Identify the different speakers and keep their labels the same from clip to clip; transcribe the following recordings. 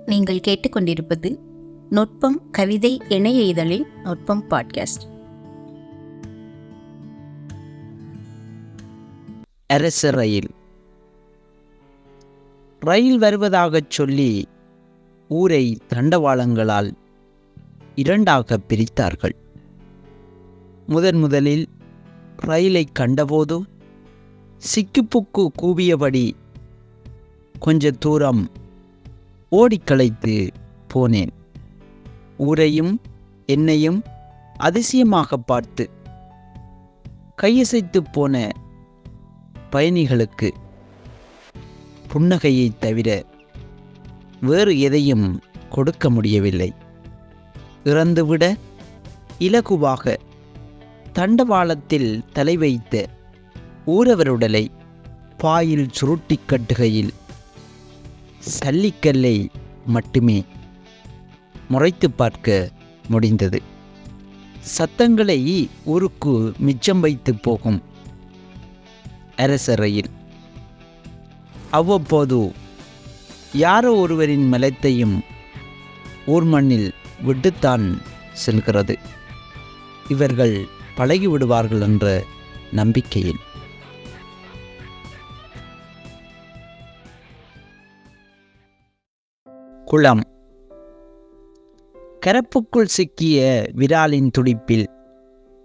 Speaker 1: நீங்கள் கேட்டுக்கொண்டிருப்பது நுட்பம் கவிதை இணைய இதழின் நுட்பம் பாட்காஸ்ட்.
Speaker 2: அரச ரயில். ரயில் வருவதாகச் சொல்லி ஊரை தண்டவாளங்களால் இரண்டாக பிரித்தார்கள். முதலில் ரயிலை கண்டபோது சிக்குப்புக்கு கூவியபடி கொஞ்ச தூரம் ஓடிக்களைத்து போனேன். ஊரையும் என்னையும் அதிசயமாக பார்த்து கையசைத்து போன பயணிகளுக்கு புன்னகையைத் தவிர வேறு எதையும் கொடுக்க முடியவில்லை. இறந்துவிட இலகுவாக தண்டவாளத்தில் தலை வைத்த ஊரவருடலை பாயில் சுருட்டி கட்டுகையில் சல்லிக்கல்லை மட்டுமே முறைத்து பார்க்க முடிந்தது. சத்தங்களை ஊருக்கு மிச்சம் வைத்து போகும் அரச ரயில் அவ்வப்போது யாரோ ஒருவரின் மலத்தையும் ஊர் மண்ணில் விட்டுத்தான் செல்கிறது. இவர்கள் பழகிவிடுவார்கள் என்ற நம்பிக்கையில். குளம். கரப்புக்குள் சிக்கிய விராலின் துடிப்பில்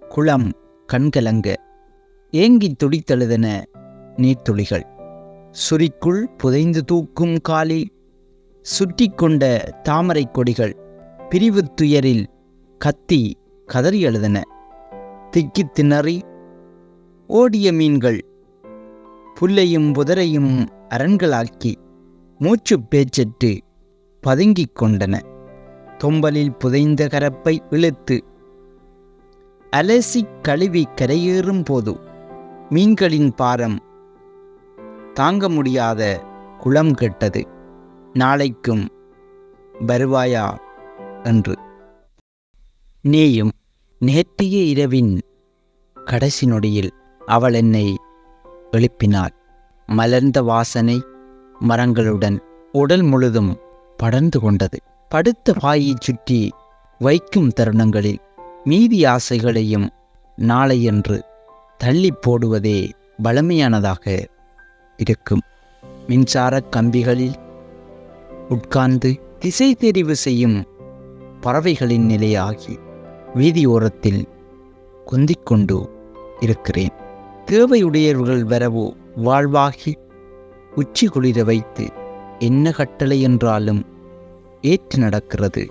Speaker 2: குளம் கண்கலங்க ஏங்கி துடித்தெழுதன நீர்த்துளிகள். சுரிக்குள் புதைந்து தூக்கும் காலில் சுற்றி கொண்ட தாமரை கொடிகள் பிரிவு துயரில் கத்தி கதறி எழுதன. திக்கி திணறி ஓடிய மீன்கள் புல்லையும் புதரையும் அரண்களாக்கி மூச்சு பேச்சற்று பதுங்கிக் கொண்டன. தொம்பலில் புதைந்த கரப்பை இழுத்து அலசி கழுவி கரையேறும் போது மீன்களின் பாரம் தாங்க முடியாத குளம் கெட்டது. நாளைக்கும் வருவாயா என்று. நீயும். நேற்றைய இரவின் கடைசி நொடியில் அவள் என்னை எழுப்பினாள். மலர்ந்த வாசனை மரங்களுடன் உடல் முழுதும் படர்ந்து கொண்டது. படுத்த வாயைச் சுற்றி வைக்கும் தருணங்களில் மீதி ஆசைகளையும் நாளையென்று தள்ளி போடுவதே பலமையானதாக இருக்கும். மின்சார கம்பிகளில் உட்கார்ந்து திசை தெரிவு செய்யும் பறவைகளின் நிலையாகி வீதியோரத்தில் குந்திக்கொண்டு இருக்கிறேன். தேவையுடையவர்கள் வரவோ வாழ்வாகி உச்சி குளிர வைத்து என்ன கட்டளை என்றாலும் ஏற்று நடக்கிறது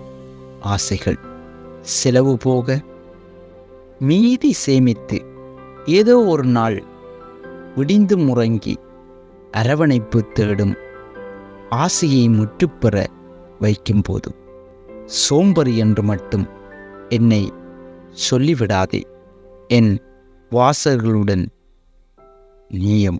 Speaker 2: ஆசைகள். செலவு போக மீதி சேமித்து ஏதோ ஒரு நாள் விடிந்து முறங்கி அரவணைப்பு தேடும் ஆசையை முற்றுப்பெற வைக்கும்போது சோம்பரி என்று மட்டும் என்னை சொல்லிவிடாதே. என் வாசகர்களுடன் நீயும்.